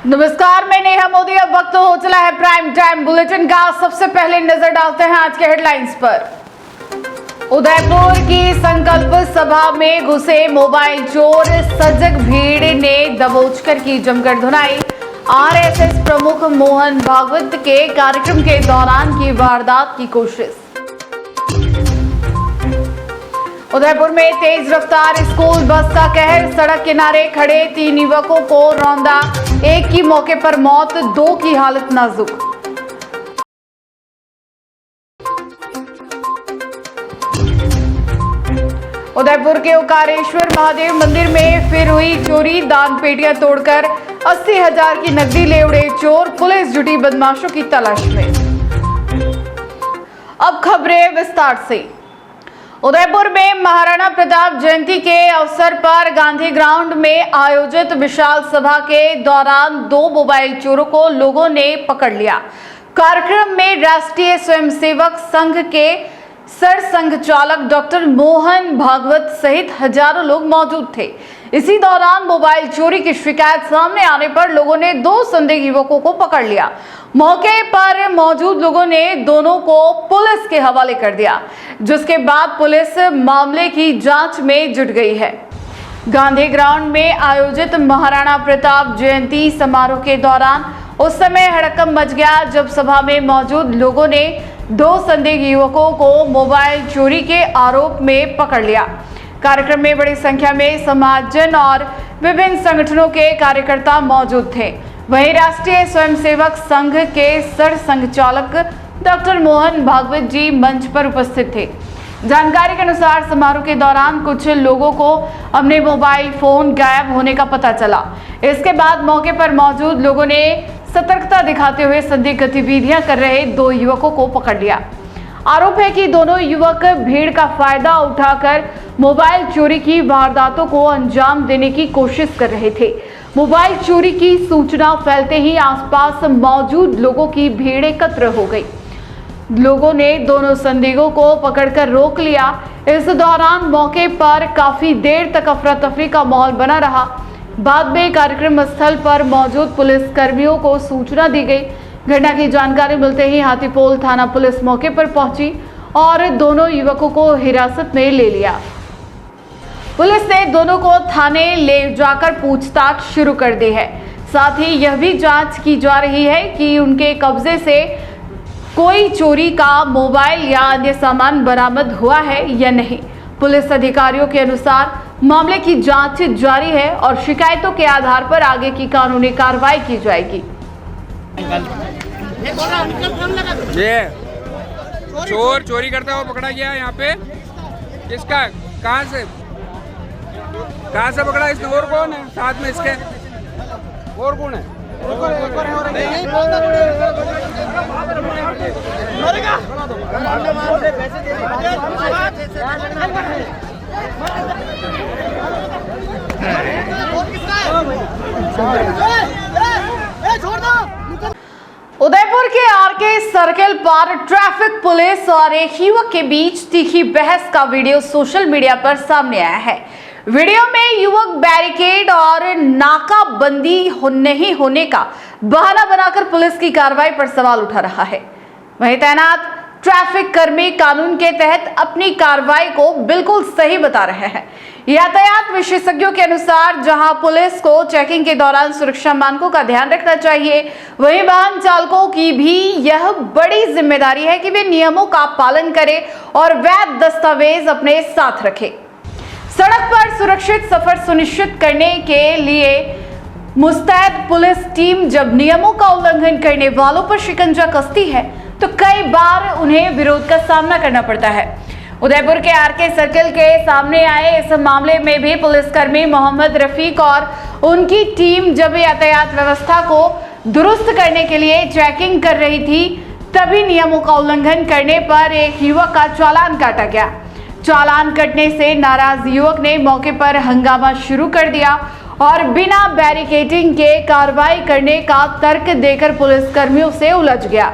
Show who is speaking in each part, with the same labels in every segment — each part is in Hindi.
Speaker 1: नमस्कार, मैं नेहा मोदी। अब वक्त हो चला है प्राइम टाइम बुलेटिन का। सबसे पहले नजर डालते हैं आज के हेडलाइंस पर। उदयपुर की संकल्प सभा में घुसे मोबाइल चोर, सजग भीड़ ने दबोचकर की जमकर धुनाई। आरएसएस प्रमुख मोहन भागवत के कार्यक्रम के दौरान की वारदात की कोशिश। उदयपुर में तेज रफ्तार स्कूल बस का कहर, सड़क किनारे खड़े 3 युवकों को रौंदा, एक की मौके पर मौत, 2 की हालत नाजुक। उदयपुर के ओकारेश्वर महादेव मंदिर में फिर हुई चोरी, दान पेटियां तोड़कर 80,000 की नकदी ले उड़े चोर, पुलिस जुटी बदमाशों की तलाश में। अब खबरें विस्तार से। उदयपुर में महाराणा प्रताप जयंती के अवसर पर गांधी ग्राउंड में आयोजित विशाल सभा के दौरान 2 मोबाइल चोरों को लोगों ने पकड़ लिया। कार्यक्रम में राष्ट्रीय स्वयंसेवक संघ के सरसंघ चालक डॉक्टर मोहन भागवत सहित हजारों लोग मौजूद थे। इसी दौरान मोबाइल चोरी की शिकायत सामने आने पर लोगों ने 2 संदिग्ध युवकों को पकड़ लिया। मौके पर मौजूद लोगों ने दोनों को पुलिस के हवाले कर दिया, जिसके बाद पुलिस मामले की जांच में जुट गई है। गांधी ग्राउंड में आयोजित महाराणा प्रताप जयंती समारोह के दौरान उस समय हड़कंप मच गया जब सभा में मौजूद लोगों ने 2 संदिग्ध युवकों को मोबाइल चोरी के आरोप में पकड़ लिया। कार्यक्रम में बड़ी संख्या में समाजजन और विभिन्न संगठनों के कार्यकर्ता मौजूद थे। वहीं राष्ट्रीय स्वयंसेवक संघ के सरसंघ चालक डॉक्टर मोहन भागवत जी मंच पर उपस्थित थे। जानकारी के अनुसार समारोह के दौरान कुछ लोगों को अपने मोबाइल फोन गायब होने का पता चला। इसके बाद मौके पर मौजूद लोगों ने सतर्कता दिखाते हुए संदिग्ध गतिविधियां कर रहे 2 युवकों को पकड़ लिया। आरोप है कि दोनों युवक भीड़ का फायदा उठाकर मोबाइल चोरी की वारदातों को अंजाम देने की कोशिश कर रहे थे। मोबाइल चोरी की सूचना फैलते ही आसपास मौजूद लोगों की भीड़ एकत्र हो गई। लोगों ने दोनों संदिग्धों को पकड़कर रोक लिया। इस दौरान मौके पर काफी देर तक अफरा तफरी का माहौल बना रहा। बाद में कार्यक्रम स्थल पर मौजूद पुलिस कर्मियों को सूचना दी गई। घटना की जानकारी मिलते ही हाथीपोल थाना पुलिस मौके पर पहुंची और दोनों युवकों को हिरासत में ले लिया। पुलिस ने दोनों को थाने ले जाकर पूछताछ शुरू कर दी है। साथ ही यह भी जांच की जा रही है कि उनके कब्जे से कोई चोरी का मोबाइल या अन्य सामान बरामद हुआ है या नहीं। पुलिस अधिकारियों के अनुसार मामले की जांच जारी है और शिकायतों के आधार पर आगे की कानूनी कार्रवाई की जाएगी।
Speaker 2: ये चोर चोरी करता हुआ पकड़ा गया यहाँ पे। किसका, कहाँ से पकड़ा इसने? और कौन है साथ में इसके? और कौन है?
Speaker 1: उदयपुर के आरके सर्किल पर ट्रैफिक पुलिस और एक युवक के बीच तीखी बहस का वीडियो सोशल मीडिया पर सामने आया है। वीडियो में युवक बैरिकेड और नाकाबंदी नहीं होने का बहाना बनाकर पुलिस की कार्रवाई पर सवाल उठा रहा है। वहीं तैनात ट्रैफिक कर्मी कानून के तहत अपनी कार्रवाई को बिल्कुल सही बता रहे हैं। यातायात विशेषज्ञों के अनुसार जहां पुलिस को चेकिंग के दौरान सुरक्षा मानकों का ध्यान रखना चाहिए, वहीं वाहन चालकों की भी यह बड़ी जिम्मेदारी है कि वे नियमों का पालन करें और वैध दस्तावेज अपने साथ रखें। सड़क पर सुरक्षित सफर सुनिश्चित करने के लिए मुस्तैद पुलिस टीम जब नियमों का उल्लंघन करने वालों पर शिकंजा कसती है तो कई बार उन्हें विरोध का सामना करना पड़ता है। उदयपुर के आरके सर्किल के सामने आए इस मामले में भी पुलिसकर्मी मोहम्मद रफीक और उनकी टीम जब यातायात व्यवस्था को दुरुस्त करने के लिए चेकिंग कर रही थी, तभी नियमों का उल्लंघन करने पर एक युवक का चालान काटा गया। चालान कटने से नाराज युवक ने मौके पर हंगामा शुरू कर दिया और बिना बैरिकेडिंग के कार्रवाई करने का तर्क देकर पुलिसकर्मियों से उलझ गया।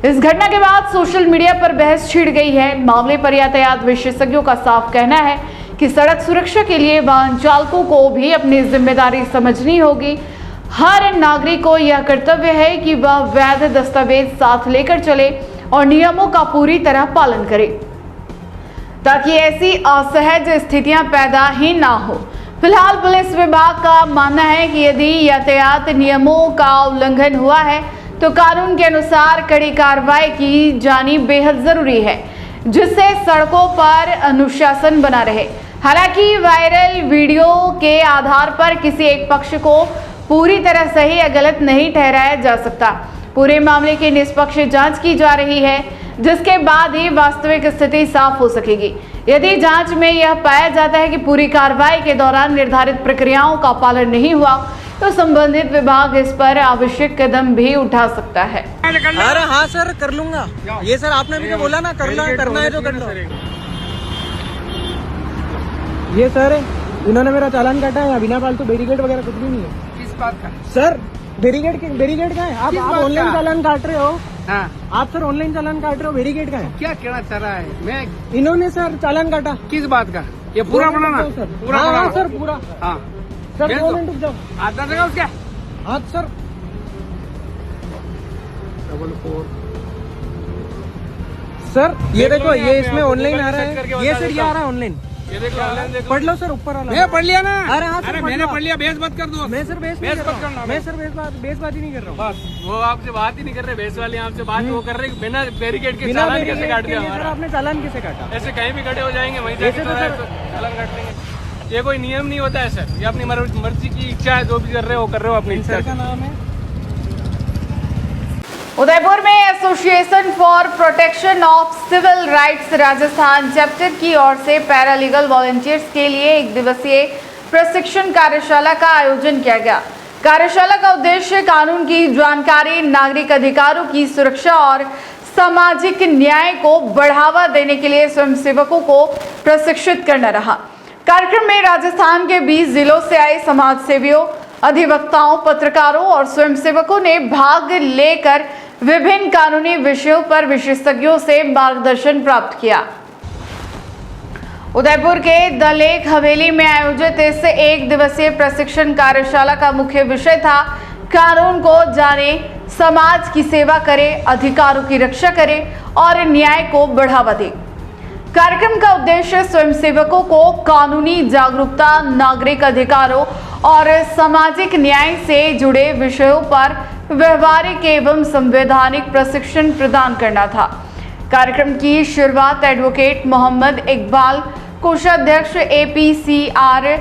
Speaker 1: इस घटना के बाद सोशल मीडिया पर बहस छिड़ गई है। मामले पर यातायात विशेषज्ञों का साफ कहना है कि सड़क सुरक्षा के लिए वाहन चालकों को भी अपनी जिम्मेदारी समझनी होगी। हर नागरिक को यह कर्तव्य है कि वह वैध दस्तावेज साथ लेकर चले और नियमों का पूरी तरह पालन करे ताकि ऐसी असहज स्थितियां पैदा ही ना हो। फिलहाल पुलिस विभाग का मानना है कि यदि यातायात नियमों का उल्लंघन हुआ है तो कानून के अनुसार कड़ी कार्रवाई की जानी बेहद जरूरी है, जिससे सड़कों पर अनुशासन बना रहे। हालांकि वायरल वीडियो के आधार पर किसी एक पक्ष को पूरी तरह सही या गलत नहीं ठहराया जा सकता। पूरे मामले की निष्पक्ष जांच की जा रही है, जिसके बाद ही वास्तविक स्थिति साफ हो सकेगी। यदि जांच में यह पाया जाता है कि पूरी कार्रवाई के दौरान निर्धारित प्रक्रियाओं का पालन नहीं हुआ तो संबंधित विभाग इस पर आवश्यक कदम भी उठा सकता है।
Speaker 3: अरे हाँ सर, कर लूंगा ये सर, आपने भी तो बोला ना करना है जो कर लो। ये सर इन्होंने मेरा चालान काटा है, बिना फालतू बैरिकेड वगैरह कुछ भी नहीं है।
Speaker 2: किस बात का
Speaker 3: सर बैरिकेड का है? आप ऑनलाइन चालान काट रहे हो।
Speaker 2: हाँ,
Speaker 3: आप सर ऑनलाइन चालान काट रहे हो, बैरिकेड का है?
Speaker 2: क्या कहना चाह रहा है? मैं
Speaker 3: इन्होंने सर चालान काटा।
Speaker 2: किस बात का? ये पूरा बनाना
Speaker 3: सर,
Speaker 2: पूरा
Speaker 3: हाँ
Speaker 2: बनाना
Speaker 3: सर पूरा।
Speaker 2: हाँ
Speaker 3: सर
Speaker 2: भेज
Speaker 3: 2
Speaker 2: दो।
Speaker 3: मिनट रुक जाओ।
Speaker 2: आधा जगह क्या
Speaker 3: हाँ सर,
Speaker 2: 44
Speaker 3: सर ये
Speaker 2: देख लो
Speaker 3: देखो,
Speaker 2: यहाँ
Speaker 3: ये
Speaker 2: पे
Speaker 3: इसमें
Speaker 2: आपको
Speaker 3: ऑनलाइन
Speaker 2: गूगल
Speaker 3: आ रहा
Speaker 2: पे सर्च करके
Speaker 3: है। ये
Speaker 2: बता
Speaker 3: सर ये
Speaker 2: देता
Speaker 3: आ रहा है ऑनलाइन।
Speaker 2: ये देखो ऑनलाइन देखो।
Speaker 3: पढ़ लो सर, ऊपर वाला।
Speaker 2: मैं पढ़ लिया ना।
Speaker 3: अरे हाँ सर, पढ़
Speaker 2: मैंने
Speaker 3: लो।
Speaker 2: पढ़ लिया, बेस मत कर दो।
Speaker 3: मैं सर बेस
Speaker 2: बेस मत करना।
Speaker 3: मैं सर बेसबाजी नहीं कर रहा हूँ।
Speaker 2: बस वो आपसे बात ही नहीं कर रहे, बेस वाले आपसे बात वो कर रहे बिना बैरिकेड के
Speaker 3: बिना
Speaker 2: चालान
Speaker 3: बैरिकेड
Speaker 2: कैसे काट
Speaker 3: के
Speaker 2: दिया
Speaker 3: लिए सर
Speaker 2: हमारा।
Speaker 3: आपने चालान कैसे काटा?
Speaker 2: ऐसे कहीं भी खड़े हो जाएंगे वहीं
Speaker 3: ऐसे
Speaker 2: जाके
Speaker 3: तो
Speaker 2: चौराहे
Speaker 3: सर-
Speaker 2: पे चालान काट लेंगे। ये कोई नियम नहीं होता है सर, ये अपनी मर्जी की इच्छा है, जो भी कर रहे हो वो कर रहे हो अपनी इच्छा
Speaker 3: सर का
Speaker 2: से।
Speaker 3: नाम है
Speaker 1: उदयपुर में association for protection of civil rights Rajasthan chapter की ओर से पैरालीगल वॉलंटियर्स के लिए 1 दिवसीय प्रशिक्षण कार्यशाला का आयोजन किया गया। कार्यशाला का उद्देश्य कानून की जानकारी, नागरिक अधिकारों की सुरक्षा और सामाजिक न्याय को बढ़ावा देने के लिए स्वयंसेवकों को प्रशिक्षित करना रहा। कार्यक्रम में राजस्थान के 20 जिलों से आए समाज सेवियों, अधिवक्ताओं, पत्रकारों और स्वयंसेवकों ने भाग लेकर विभिन्न कानूनी विषयों पर विशेषज्ञों से मार्गदर्शन प्राप्त किया। उदयपुर के द लेक हवेली में आयोजित इस 1 दिवसीय प्रशिक्षण कार्यशाला का मुख्य विषय था कानून को जाने, समाज की सेवा करें, अधिकारों की रक्षा करें और न्याय को बढ़ावा दें। कार्यक्रम का उद्देश्य स्वयंसेवकों को कानूनी जागरूकता, नागरिक अधिकारों और सामाजिक न्याय से जुड़े विषयों पर व्यवहारिक एवं संवैधानिक प्रशिक्षण प्रदान करना था। कार्यक्रम की शुरुआत एडवोकेट मोहम्मद इकबाल, कोषाध्यक्ष APCR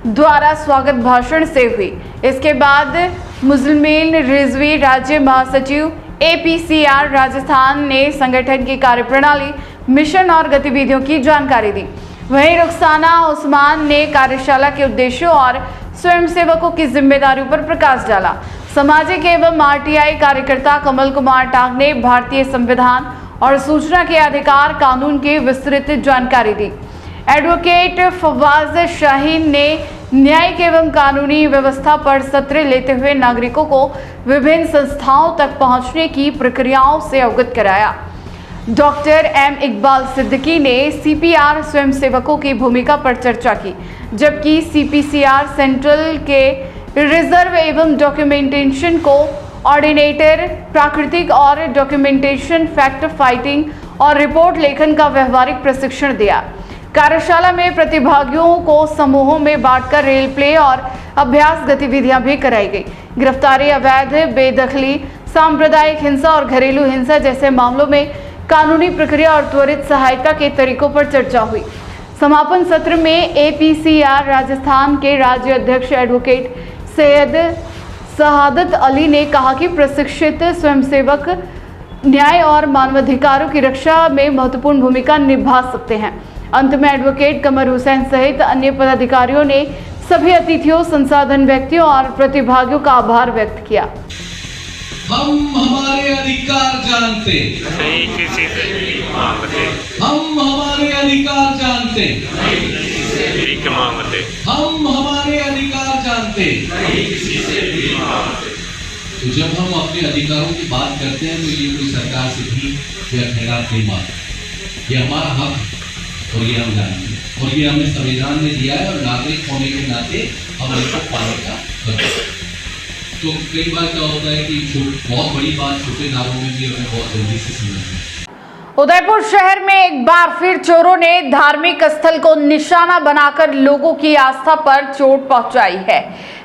Speaker 1: द्वारा स्वागत भाषण से हुई। इसके बाद मुजमिल रिजवी, राज्य महासचिव APCR राजस्थान ने संगठन की कार्यप्रणाली, मिशन और गतिविधियों की जानकारी दी। वहीं रुखसाना उस्मान ने कार्यशाला के उद्देश्यों और स्वयंसेवकों की जिम्मेदारियों पर प्रकाश डाला। सामाजिक एवं RTI कार्यकर्ता कमल कुमार टांग ने भारतीय संविधान और सूचना के अधिकार कानून की विस्तृत जानकारी दी। एडवोकेट फवाज शाहीन ने न्यायिक एवं कानूनी व्यवस्था पर सत्र लेते हुए नागरिकों को विभिन्न संस्थाओं तक पहुंचने की प्रक्रियाओं से अवगत कराया। डॉक्टर M इकबाल सिद्दीकी ने CPR स्वयंसेवकों की भूमिका पर चर्चा की, जबकि CPCR सेंट्रल के रिजर्व एवं डॉक्यूमेंटेशन को ऑर्डिनेटर, प्राकृतिक और डॉक्यूमेंटेशन, फैक्ट फाइटिंग और रिपोर्ट लेखन का व्यवहारिक प्रशिक्षण दिया। कार्यशाला में प्रतिभागियों को समूहों में बांटकर रेल प्ले और अभ्यास गतिविधियां भी कराई गई। गिरफ्तारी, अवैध बेदखली, सांप्रदायिक हिंसा और घरेलू हिंसा जैसे मामलों में कानूनी प्रक्रिया और त्वरित सहायता के तरीकों पर चर्चा हुई। समापन सत्र में APCR राजस्थान के राज्य अध्यक्ष एडवोकेट सैयद शहादत अली ने कहा कि प्रशिक्षित स्वयंसेवक न्याय और मानवाधिकारों की रक्षा में महत्वपूर्ण भूमिका निभा सकते हैं। अंत में एडवोकेट कमर हुसैन सहित अन्य पदाधिकारियों ने सभी अतिथियों, संसाधन व्यक्तियों और प्रतिभागियों का आभार व्यक्त किया।
Speaker 4: हम हमारे अधिकार जानते,
Speaker 5: नहीं किसी से भीख मांगते,
Speaker 4: हम हमारे अधिकार जानते,
Speaker 5: भीख मांगते,
Speaker 4: हम हमारे अधिकार जानते।
Speaker 5: किसी से भीख मांगते।
Speaker 4: तो जब हम अपने अधिकारों की बात करते हैं तो ये कोई सरकार से भीख या खैरात नहीं मांगते। ये हमारा हक है और ये हम जानते हैं और ये हमें संविधान ने दिया है और नागरिक होने के नाते हम इसको पाने का कर्तव्य। तो कई बार क्या होता है कि बहुत बड़ी बात छोटे नारों में भी हमें बहुत जल्दी से समझ में।
Speaker 1: उदयपुर शहर में एक बार फिर चोरों ने धार्मिक स्थल को निशाना बनाकर लोगों की आस्था पर चोट पहुंचाई है।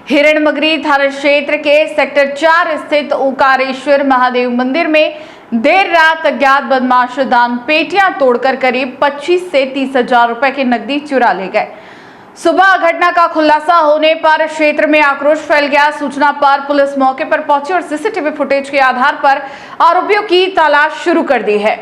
Speaker 1: हिरणमगरी थाना क्षेत्र के सेक्टर 4 स्थित ओंकारेश्वर महादेव मंदिर में देर रात अज्ञात बदमाश दान पेटियां तोड़कर करीब 25 से 30 हजार रुपए की नकदी चुरा ले गए। सुबह घटना का खुलासा होने पर क्षेत्र में आक्रोश फैल गया। सूचना पर पुलिस मौके पर पहुंची और सीसीटीवी फुटेज के आधार पर आरोपियों की तलाश शुरू कर दी है।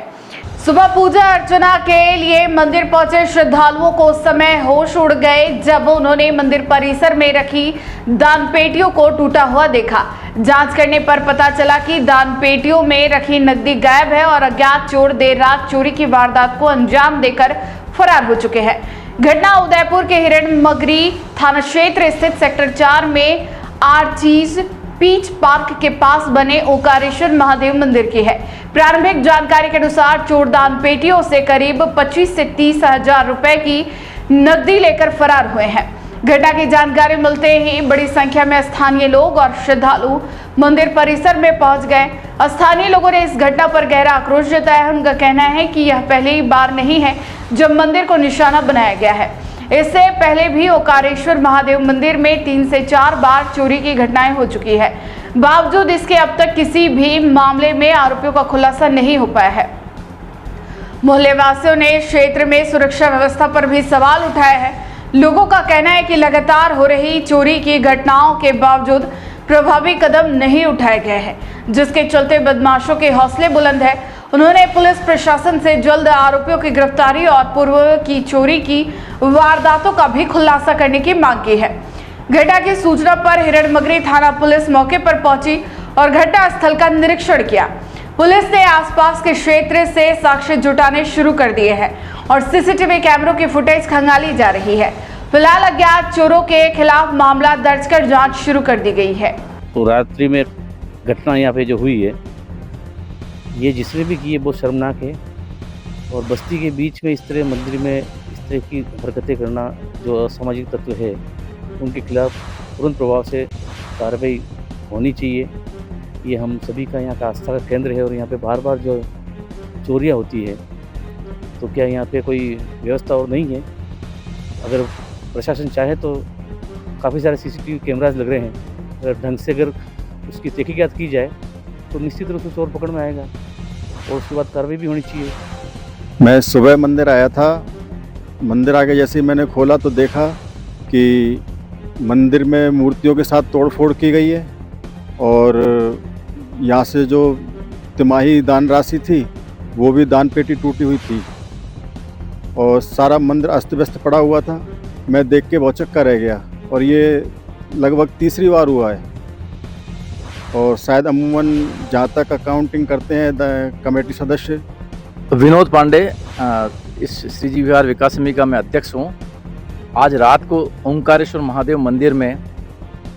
Speaker 1: सुबह पूजा अर्चना के लिए मंदिर पहुंचे श्रद्धालुओं को उस समय होश उड़ गए जब उन्होंने मंदिर परिसर में रखी दान पेटियों को टूटा हुआ देखा। जांच करने पर पता चला कि दान पेटियों में रखी नकदी गायब है और अज्ञात चोर देर रात चोरी की वारदात को अंजाम देकर फरार हो चुके हैं। घटना उदयपुर के हिरणमगरी थाना क्षेत्र स्थित सेक्टर 4 में आर्चीज पीच पार्क के पास बने ओंकारेश्वर महादेव मंदिर की है। प्रारंभिक जानकारी के अनुसार चोर दान पेटियों से करीब 25 से 30 हजार रुपए की नकदी लेकर फरार हुए हैं। घटना की जानकारी मिलते ही बड़ी संख्या में स्थानीय लोग और श्रद्धालु मंदिर परिसर में पहुंच गए। स्थानीय लोगों ने इस घटना पर गहरा आक्रोश जताया है। उनका कहना है कि यह पहली बार नहीं है जब मंदिर को निशाना बनाया गया है। इससे पहले भी ओंकारेश्वर महादेव मंदिर में 3 से 4 बार चोरी की घटनाएं हो चुकी है। बावजूद इसके अब तक किसी भी मामले में आरोपियों का खुलासा नहीं हो पाया है। मोहल्ले वासियों ने क्षेत्र में सुरक्षा व्यवस्था पर भी सवाल उठाया है। लोगों का कहना है कि लगातार हो रही चोरी की घटनाओं के बावजूद प्रभावी कदम नहीं उठाए गए हैं, जिसके चलते बदमाशों के हौसले बुलंद है। उन्होंने पुलिस प्रशासन से जल्द आरोपियों की गिरफ्तारी और पूर्व की चोरी की वारदातों का भी खुलासा करने की मांग की है। घटना की सूचना पर हिरणमगरी थाना पुलिस मौके पर पहुंची और घटना स्थल का निरीक्षण किया। पुलिस ने आसपास के क्षेत्र से साक्ष्य जुटाने शुरू कर दिए हैं और सीसीटीवी कैमरों की फुटेज खंगाली जा रही है। फिलहाल अज्ञात चोरों के खिलाफ मामला दर्ज कर जांच शुरू कर दी गई है।
Speaker 6: तो रात्रि में घटना यहाँ पे जो हुई है, ये जिसने भी की है बहुत शर्मनाक है। और बस्ती के बीच में इस तरह मंदिर में इस तरह की हरकतें करना जो असामाजिक तत्व है, उनके खिलाफ तुरंत प्रभाव से कार्रवाई होनी चाहिए। ये हम सभी का यहाँ का आस्था का केंद्र है और यहाँ पे बार बार जो चोरियाँ होती है, तो क्या यहाँ पे कोई व्यवस्था और नहीं है? अगर प्रशासन चाहे तो काफ़ी सारे सीसीटीवी कैमराज लग रहे हैं, अगर ढंग से अगर उसकी तहकीकात की जाए तो निश्चित रूप से चोर पकड़ में आएगा और उसके बाद कार्रवाई भी होनी चाहिए।
Speaker 7: मैं सुबह मंदिर आया था। मंदिर आके जैसे ही मैंने खोला तो देखा कि मंदिर में मूर्तियों के साथ तोड़फोड़ की गई है और यहाँ से जो तिमाही दान राशि थी वो भी दान पेटी टूटी हुई थी और सारा मंदिर अस्त व्यस्त पड़ा हुआ था। मैं देख के बहुत चक्का रह गया और ये लगभग तीसरी बार हुआ है और शायद अमूमन जहाँ तक अकाउंटिंग करते हैं कमेटी सदस्य।
Speaker 8: विनोद पांडे, इस श्रीजी विहार विकास समिति का मैं अध्यक्ष हूँ। आज रात को ओंकारेश्वर महादेव मंदिर में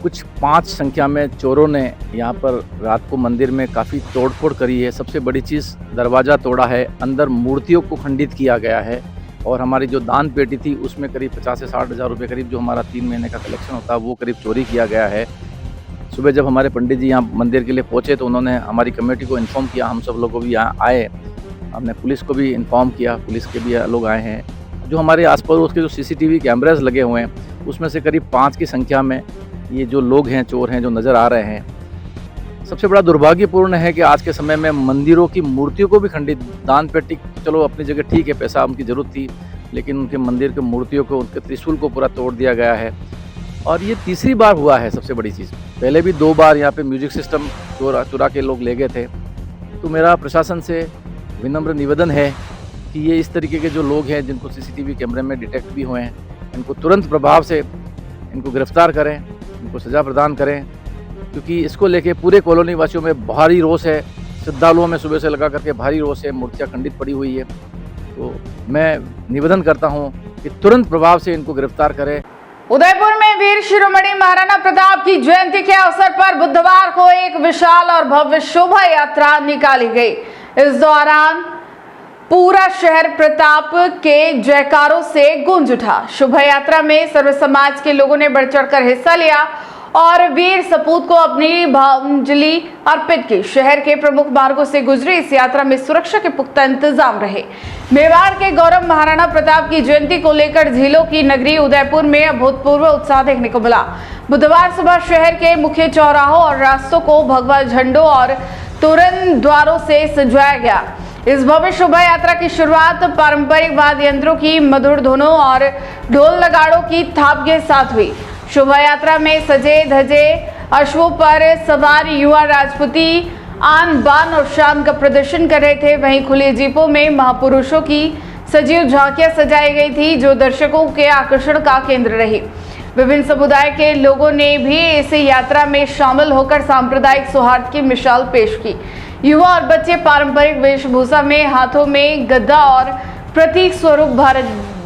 Speaker 8: कुछ 5 संख्या में चोरों ने यहाँ पर रात को मंदिर में काफ़ी तोड़फोड़ करी है। सबसे बड़ी चीज़ दरवाज़ा तोड़ा है, अंदर मूर्तियों को खंडित किया गया है और हमारी जो दान पेटी थी उसमें करीब 50 से 60 हज़ार रुपये करीब जो हमारा 3 महीने का कलेक्शन होता है वो करीब चोरी किया गया है। सुबह जब हमारे पंडित जी यहाँ मंदिर के लिए पहुँचे तो उन्होंने हमारी कमेटी को इन्फॉर्म किया। हम सब लोग भी यहाँ आए, हमने पुलिस को भी इन्फॉर्म किया, पुलिस के भी लोग आए हैं। जो हमारे आस पड़ोस के जो सीसीटीवी कैमराज लगे हुए हैं उसमें से करीब 5 की संख्या में ये जो लोग हैं, चोर हैं, जो नज़र आ रहे हैं। सबसे बड़ा दुर्भाग्यपूर्ण है कि आज के समय में मंदिरों की मूर्तियों को भी खंडित, दान पेटी चलो अपनी जगह ठीक है, पैसा उनकी ज़रूरत थी, लेकिन उनके मंदिर के मूर्तियों को, उनके त्रिशूल को पूरा तोड़ दिया गया है। और ये तीसरी बार हुआ है। सबसे बड़ी चीज़, पहले भी 2 बार यहाँ पे म्यूजिक सिस्टम चुरा के लोग ले गए थे। तो मेरा प्रशासन से विनम्र निवेदन है कि ये इस तरीके के जो लोग हैं जिनको सीसीटीवी कैमरे में डिटेक्ट भी हुए हैं, इनको तुरंत प्रभाव से इनको गिरफ्तार करें, इनको सज़ा प्रदान करें, क्योंकि इसको लेके पूरे कॉलोनी वासियों में भारी रोष है। श्रद्धालुओं में सुबह से लगा करके भारी रोष है, मूर्तियाँ खंडित पड़ी हुई है। तो मैं निवेदन करता हूँ कि तुरंत प्रभाव से इनको गिरफ्तार करें।
Speaker 1: उदयपुर में वीर शिरोमणि महाराणा प्रताप की जयंती के अवसर पर बुधवार को एक विशाल और भव्य शोभा यात्रा निकाली गई। इस दौरान पूरा शहर प्रताप के जयकारों से गूंज उठा। शोभा यात्रा में सर्व समाज के लोगों ने बढ़ चढ़कर हिस्सा लिया और वीर सपूत को अपनी भावंजलि अर्पित की। शहर के प्रमुख मार्गों से गुजरी इस यात्रा में सुरक्षा के पुख्ता इंतजाम रहे। मेवाड़ के गौरव महाराणा प्रताप की जयंती को लेकर झीलों की नगरी उदयपुर में अभूतपूर्व उत्साह देखने को मिला। बुधवार सुबह शहर के मुख्य चौराहों और रास्तों को भगवा झंडों और तोरण द्वारों से सजाया गया। इस भव्य शोभा यात्रा की शुरुआत पारंपरिक वाद्य यंत्रों की मधुर धुनों और ढोल नगाड़ों की थाप के साथ हुई। शोभा यात्रा में सजे धजे अश्वों पर सवार युवा राजपूती आन बान और शान का प्रदर्शन कर रहे थे। वहीं खुली जीपों में महापुरुषों की सजीव झांकियां सजाई गई थी, जो दर्शकों के आकर्षण का केंद्र रही। विभिन्न समुदाय के लोगों ने भी इस यात्रा में शामिल होकर सांप्रदायिक सौहार्द की मिसाल पेश की। युवा और बच्चे पारंपरिक वेशभूषा में हाथों में गदा और प्रतीक स्वरूप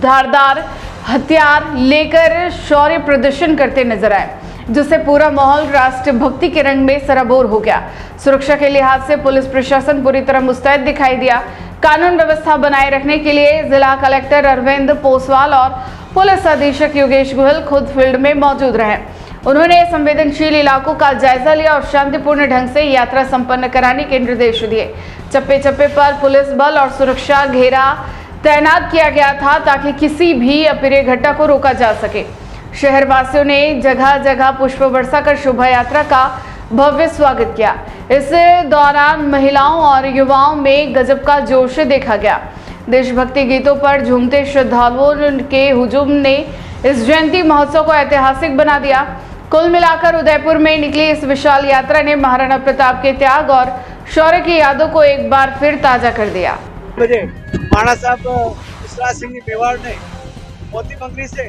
Speaker 1: धारदार हथियार लेकर शौर्य प्रदर्शन करते नजर आए, जिससे पूरा माहौल राष्ट्रभक्ति के रंग में सराबोर हो गया। सुरक्षा के लिहाज से पुलिस प्रशासन पूरी तरह मुस्तैद दिखाई दिया। कानून व्यवस्था बनाए रखने के लिए जिला कलेक्टर अरविंद पोसवाल और पुलिस अधीक्षक योगेश गोयल खुद फील्ड में मौजूद रहे। उन्होंने संवेदनशील इलाकों का जायजा लिया और शांतिपूर्ण ढंग से यात्रा संपन्न कराने के निर्देश दिए। चप्पे चप्पे पर पुलिस बल और सुरक्षा घेरा तैनात किया गया था, ताकि किसी भी अप्रिय घटना को रोका जा सके। शहर वासियों ने जगह जगह पुष्प वर्षा कर शोभा यात्रा का भव्य स्वागत किया। इस दौरान महिलाओं और युवाओं में गजब का जोश देखा गया। देशभक्ति गीतों पर झूमते श्रद्धालुओं के हुजूम ने इस जयंती महोत्सव को ऐतिहासिक बना दिया। कुल मिलाकर उदयपुर में निकली इस विशाल यात्रा ने महाराणा प्रताप के त्याग और शौर्य की यादों को एक बार फिर ताजा कर दिया।
Speaker 9: महाराणा साहब विश्राज सिंह मेवाड़ ने मोती बंगली से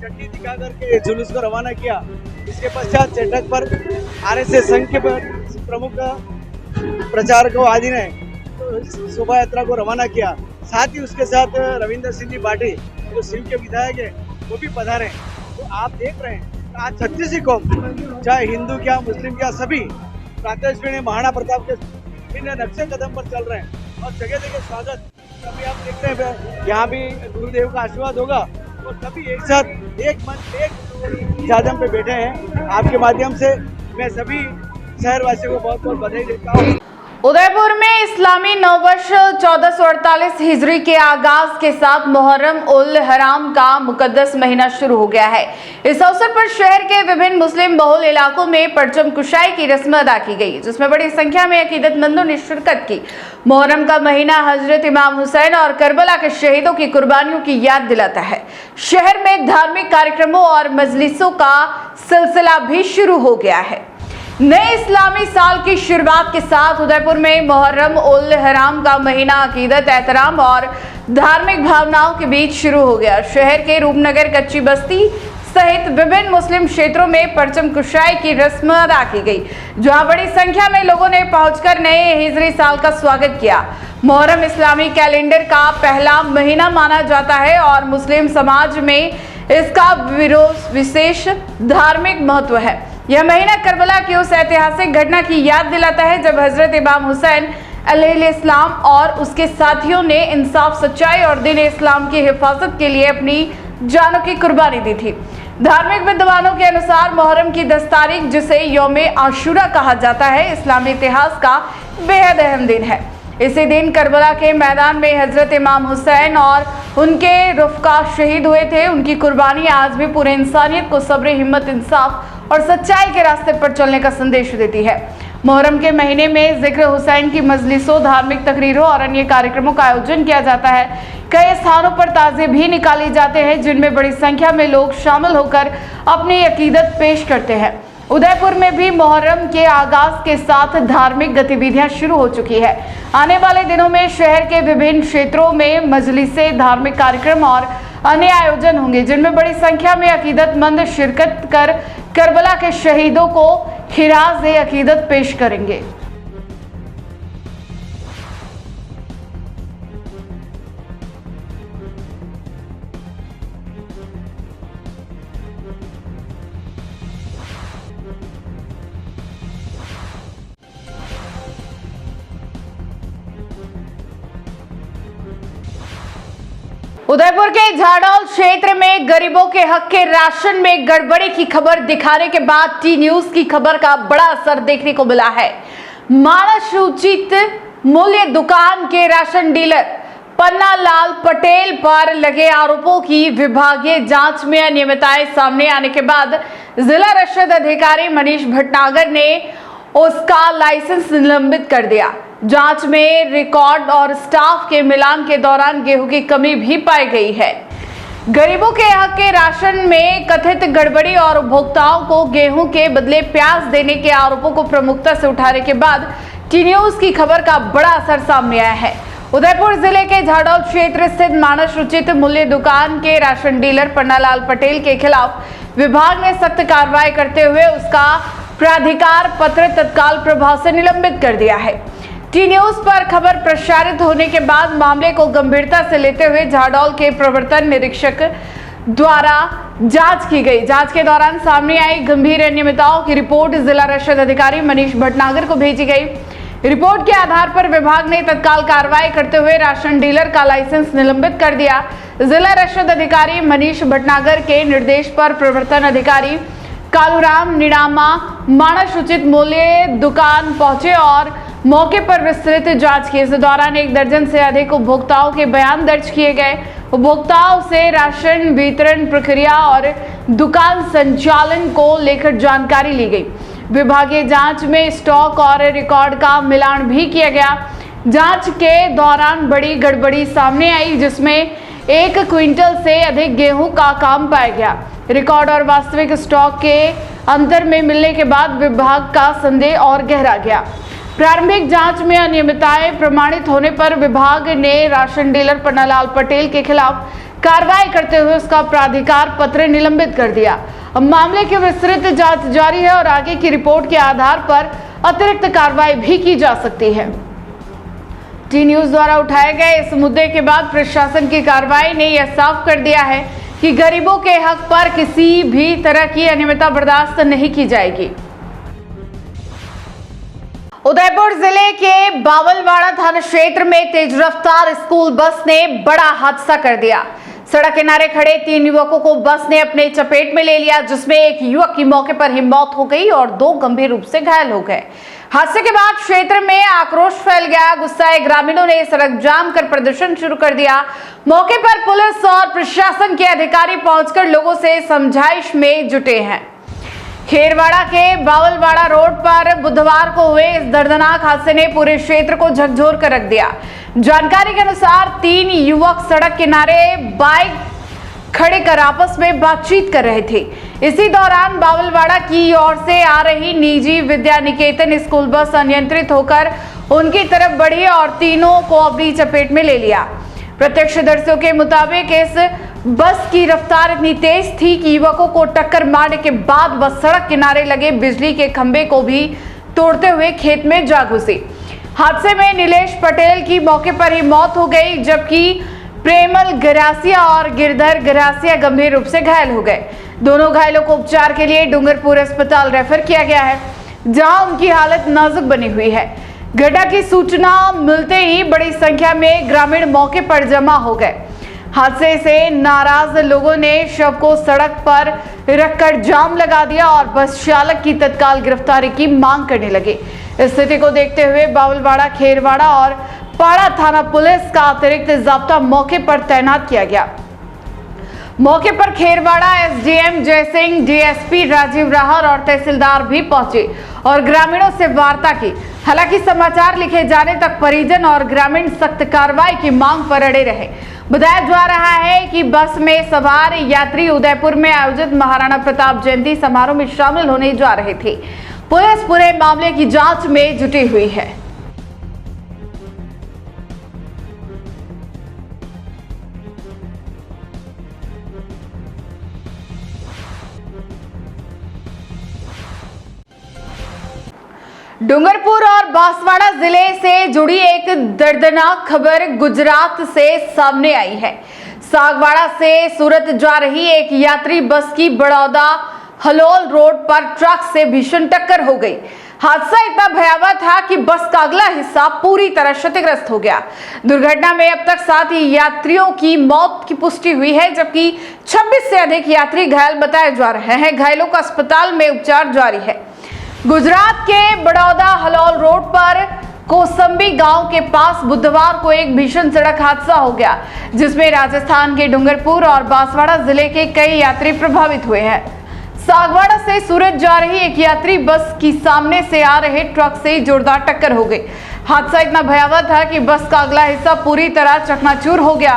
Speaker 9: चट्टी दिखा करके जुलूस को रवाना किया। इसके पश्चात चटक पर आरएसएस संघ के प्रमुख प्रचारकों आदि ने शोभा यात्रा को रवाना किया। साथ ही उसके साथ रविंद्र सिंह जी बाटी जो शिव के विधायक है वो भी पधारे। तो आप देख रहे हैं आज छत्तीस कौम, चाहे हिंदू क्या मुस्लिम क्या, सभी प्रातःस्मरणीय महाराणा प्रताप के इन नक्शे कदम पर चल रहे हैं और जगह जगह स्वागत। सभी आप देख रहे हैं यहाँ भी गुरुदेव का आशीर्वाद होगा और सभी एक साथ एक मंच एक चादम पे बैठे हैं। आपके माध्यम से मैं सभी शहरवासियों को बहुत बहुत बधाई देता हूँ।
Speaker 1: उदयपुर में इस्लामी नववर्ष 1448 हिजरी के आगाज के साथ मुहर्रम उल हराम का मुकद्दस महीना शुरू हो गया है। इस अवसर पर शहर के विभिन्न मुस्लिम बहुल इलाकों में परचम कुशाई की रस्म अदा की गई, जिसमें बड़ी संख्या में अकीदतमंदों ने शिरकत की। मुहर्रम का महीना हजरत इमाम हुसैन और करबला के शहीदों की कुर्बानियों की याद दिलाता है। शहर में धार्मिक कार्यक्रमों और मजलिसों का सिलसिला भी शुरू हो गया है। नए इस्लामी साल की शुरुआत के साथ उदयपुर में मुहर्रम उल हराम का महीना अकीदत, एहतराम और धार्मिक भावनाओं के बीच शुरू हो गया। शहर के रूपनगर, कच्ची बस्ती सहित विभिन्न मुस्लिम क्षेत्रों में परचम कुशाई की रस्म अदा की गई, जहां बड़ी संख्या में लोगों ने पहुंचकर नए हिजरी साल का स्वागत किया। मुहर्रम इस्लामी कैलेंडर का पहला महीना माना जाता है और मुस्लिम समाज में इसका विशेष धार्मिक महत्व है। यह महीना करबला की उस ऐतिहासिक घटना की याद दिलाता है जब हजरत इमाम हुसैन अलैहिस्सलाम और उसके साथियों ने इंसाफ, सच्चाई और दीन इस्लाम की हिफाजत के लिए अपनी जानों की कुर्बानी दी थी। धार्मिक विद्वानों के अनुसार मुहर्रम की 10 तारीख, जिसे यौम आशूरा कहा जाता है, इस्लामी इतिहास का बेहद अहम दिन है। इसी दिन करबला के मैदान में हजरत इमाम हुसैन और उनके रुफ़का शहीद हुए थे। उनकी कुर्बानी आज भी पूरे इंसानियत को सब्र, हिम्मत, इंसाफ और सच्चाई के रास्ते पर चलने का संदेश देती है। मुहर्रम के महीने में जिक्र हुसैन की मजलिसों, धार्मिक तकरीरों और अन्य कार्यक्रमों का आयोजन किया जाता है। कई स्थानों पर ताज़िए भी निकाली जाते हैं, जिनमें बड़ी संख्या में लोग शामिल होकर अपनी अकीदत पेश करते हैं। उदयपुर में भी मुहर्रम के आगाज के साथ धार्मिक गतिविधियां शुरू हो चुकी है। आने वाले दिनों में शहर के विभिन्न क्षेत्रों में मजलिसें, धार्मिक कार्यक्रम और अन्य आयोजन होंगे, जिनमें बड़ी संख्या में अकीदतमंद शिरकत कर करबला के शहीदों को खिराज अकीदत पेश करेंगे। उदयपुर के झाड़ौल क्षेत्र में गरीबों के हक के राशन में गड़बड़ी की खबर दिखाने के बाद टी न्यूज की खबर का बड़ा असर देखने को मिला है। मानस उचित मूल्य दुकान के राशन डीलर पन्ना लाल पटेल पर लगे आरोपों की विभागीय जांच में अनियमितताएं सामने आने के बाद जिला रसद अधिकारी मनीष भटनागर ने उसका लाइसेंस निलंबित कर दिया। जांच में रिकॉर्ड और स्टाफ के मिलान के दौरान गेहूं की कमी भी पाई गई है। गरीबों के हक के राशन में कथित गड़बड़ी और उपभोक्ताओं को गेहूं के बदले प्याज देने के आरोपों को प्रमुखता से उठाने के बाद टी न्यूज की खबर का बड़ा असर सामने आया है। उदयपुर जिले के झाड़ौल क्षेत्र स्थित मानस उचित मूल्य दुकान के राशन डीलर पन्नालाल पटेल के खिलाफ विभाग ने सख्त कार्रवाई करते हुए उसका प्राधिकार पत्र तत्काल प्रभाव से निलंबित कर दिया है। टी न्यूज पर खबर प्रसारित होने के बाद मामले को गंभीरता से लेते हुए झाड़ौल के प्रवर्तन निरीक्षक द्वारा जांच की गई। जांच के दौरान सामने आई गंभीर अनियमितताओं की रिपोर्ट जिला रसद अधिकारी मनीष भटनागर को भेजी गई। रिपोर्ट के आधार पर विभाग ने तत्काल कार्रवाई करते हुए राशन डीलर का लाइसेंस निलंबित कर दिया। जिला रसद अधिकारी मनीष भटनागर के निर्देश पर प्रवर्तन अधिकारी कालूराम निडामा मानस उचित मूल्य दुकान पहुंचे और मौके पर विस्तृत जांच की। इस दौरान 1 दर्जन से अधिक उपभोक्ताओं के बयान दर्ज किए गए। उपभोक्ताओं से राशन वितरण प्रक्रिया और दुकान संचालन को लेकर जानकारी ली गई। विभागीय जांच में स्टॉक और रिकॉर्ड का मिलान भी किया गया। जांच के दौरान बड़ी गड़बड़ी सामने आई, जिसमें 1 क्विंटल से अधिक गेहूं का काम पाया गया। रिकॉर्ड और वास्तविक स्टॉक के अंतर में मिलने के बाद विभाग का संदेह और गहरा गया। प्रारंभिक जांच में अनियमितताएं प्रमाणित होने पर विभाग ने राशन डीलर पन्नालाल पटेल के खिलाफ कार्रवाई करते हुए उसका प्राधिकार पत्र निलंबित कर दिया। अब मामले की विस्तृत जांच जारी है और आगे की रिपोर्ट के आधार पर अतिरिक्त कार्रवाई भी की जा सकती है। टी न्यूज द्वारा उठाए गए इस मुद्दे के बाद प्रशासन की कार्रवाई ने यह साफ कर दिया है कि गरीबों के हक पर किसी भी तरह की अनियमितता बर्दाश्त नहीं की जाएगी। उदयपुर जिले के बावलवाड़ा थाना क्षेत्र में तेज रफ्तार स्कूल बस ने बड़ा हादसा कर दिया। सड़क किनारे खड़े 3 युवकों को बस ने अपने चपेट में ले लिया, जिसमें एक युवक की मौके पर ही मौत हो गई और 2 गंभीर रूप से घायल हो गए। हादसे के बाद क्षेत्र में आक्रोश फैल गया। गुस्साए ग्रामीणों ने सड़क जाम कर प्रदर्शन शुरू कर दिया। मौके पर पुलिस और प्रशासन के अधिकारी पहुंचकर लोगों से समझाइश में जुटे हैं। खेरवाड़ा के बावलवाड़ा रोड पर बुधवार को हुए इस दर्दनाक हादसे ने पूरे क्षेत्र को झकझोर कर रख दिया। जानकारी के अनुसार 3 युवक सड़क किनारे बाइक खड़े कर आपस में बातचीत कर रहे थे। इसी दौरान बावलवाड़ा की ओर से आ रही निजी विद्या निकेतन स्कूल बस अनियंत्रित होकर उनकी तरफ बढ़ी और तीनों को अपनी चपेट में ले लिया। प्रत्यक्षदर्शियों के मुताबिक इस बस की रफ्तार इतनी तेज थी कि युवकों को टक्कर मारने के बाद बस सड़क किनारे लगे बिजली के खंभे को भी तोड़ते हुए खेत में जा घुसी। हादसे में नीलेश पटेल की मौके पर ही मौत हो गई, जबकि प्रेमल गरासिया और गिरधर गरासिया गंभीर रूप से घायल हो गए। दोनों घायलों को उपचार के लिए डूंगरपुर अस्पताल रेफर किया गया है, जहां उनकी हालत नाजुक बनी हुई है। घटना की सूचना मिलते ही बड़ी संख्या में ग्रामीण मौके पर जमा हो गए। हादसे से नाराज लोगों ने शव को सड़क पर रखकर जाम लगा दिया और बस चालक की तत्काल गिरफ्तारी की मांग करने लगे। स्थिति को देखते हुए बावलवाड़ा, खेरवाड़ा और पाड़ा थाना पुलिस का अतिरिक्त जाब्ता मौके पर तैनात किया गया। मौके पर खेरवाड़ा एसडीएम जयसिंह, डीएसपी राजीव राहर और तहसीलदार भी पहुंचे और ग्रामीणों से वार्ता की। हालांकि समाचार लिखे जाने तक परिजन और ग्रामीण सख्त कार्रवाई की मांग पर अड़े रहे। बताया जा रहा है कि बस में सवार यात्री उदयपुर में आयोजित महाराणा प्रताप जयंती समारोह में शामिल होने जा रहे थे। पुलिस पूरे मामले की जांच में जुटी हुई है। डूंगरपुर और बांसवाड़ा जिले से जुड़ी एक दर्दनाक खबर गुजरात से सामने आई है। सागवाड़ा से सूरत जा रही एक यात्री बस की बड़ौदा हलोल रोड पर ट्रक से भीषण टक्कर हो गई। हादसा इतना भयावह था कि बस का अगला हिस्सा पूरी तरह क्षतिग्रस्त हो गया। दुर्घटना में अब तक 7 यात्रियों की मौत की पुष्टि हुई है, जबकि 26 से अधिक यात्री घायल बताए जा रहे हैं। घायलों का अस्पताल में उपचार जारी है। गुजरात के बड़ौदा हलौल रोड पर कोसंबी गांव के पास बुधवार को एक भीषण सड़क हादसा हो गया, जिसमें राजस्थान के डूंगरपुर और बांसवाड़ा जिले के कई यात्री प्रभावित हुए हैं। सागवाड़ा से सूरत जा रही एक यात्री बस की सामने से आ रहे ट्रक से जोरदार टक्कर हो गई। हादसा इतना भयावह था कि बस का अगला हिस्सा पूरी तरह चकनाचूर हो गया।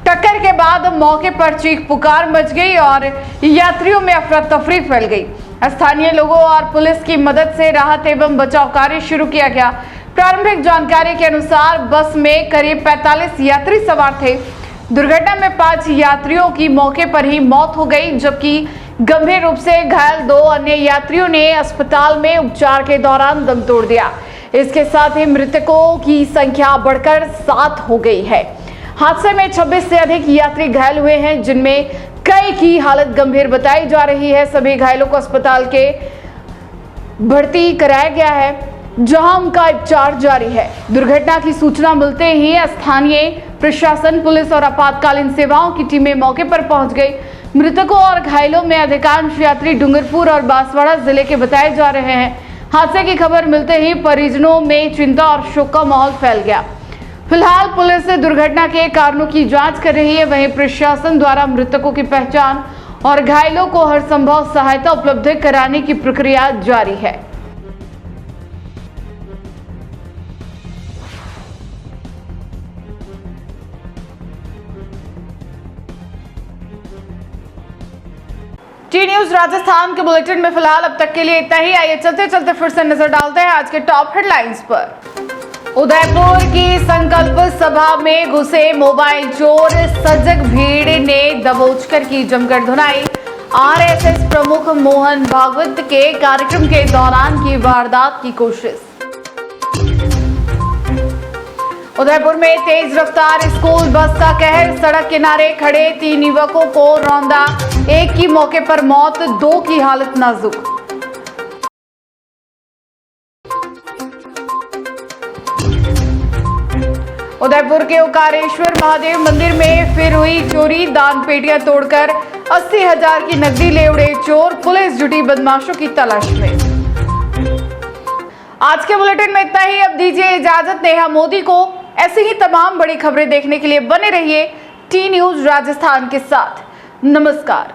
Speaker 1: टक्कर के बाद मौके पर चीख पुकार मच गई और यात्रियों में अफरा तफरी फैल गई। स्थानीय लोगों और पुलिस की मदद से राहत एवं बचाव कार्य शुरू किया गया। प्रारंभिक जानकारी के अनुसार बस में करीब 45 यात्री सवार थे। दुर्घटना में 5 यात्रियों की मौके पर ही मौत हो गई, जबकि गंभीर रूप से घायल 2 अन्य यात्रियों ने अस्पताल में उपचार के दौरान दम तोड़ दिया। इसके साथ ही मृतकों की संख्या बढ़कर 7 हो गई है। हादसे में 26 से अधिक यात्री घायल हुए हैं, जिनमें कई की हालत गंभीर बताई जा रही है। सभी घायलों को अस्पताल के भर्ती कराया गया है, जहां उनका उपचार जारी है। दुर्घटना की सूचना मिलते ही स्थानीय प्रशासन, पुलिस और आपातकालीन सेवाओं की टीमें मौके पर पहुंच गई। मृतकों और घायलों में अधिकांश यात्री डूंगरपुर और बांसवाड़ा जिले के बताए जा रहे हैं। हादसे की खबर मिलते ही परिजनों में चिंता और शोक का माहौल फैल गया। फिलहाल पुलिस दुर्घटना के कारणों की जांच कर रही है। वहीं प्रशासन द्वारा मृतकों की पहचान और घायलों को हर संभव सहायता उपलब्ध कराने की प्रक्रिया जारी है। टी न्यूज राजस्थान के बुलेटिन में फिलहाल अब तक के लिए इतना ही। आइए चलते चलते फिर से नजर डालते हैं आज के टॉप हेडलाइंस पर। उदयपुर की संकल्प सभा में घुसे मोबाइल चोर, सजग भीड़ ने दबोचकर की जमकर धुनाई। आरएसएस प्रमुख मोहन भागवत के कार्यक्रम के दौरान की वारदात की कोशिश। उदयपुर में तेज रफ्तार स्कूल बस का कहर, सड़क किनारे खड़े 3 युवकों को रौंदा, एक की मौके पर मौत, 2 की हालत नाजुक। उदयपुर के ओकारेश्वर महादेव मंदिर में फिर हुई चोरी, दान पेटियां तोड़कर 80,000 की नकदी ले उड़े चोर, पुलिस जुटी बदमाशों की तलाश में। आज के बुलेटिन में इतना ही। अब दीजिए इजाजत नेहा मोदी को। ऐसी ही तमाम बड़ी खबरें देखने के लिए बने रहिए टी न्यूज राजस्थान के साथ। नमस्कार।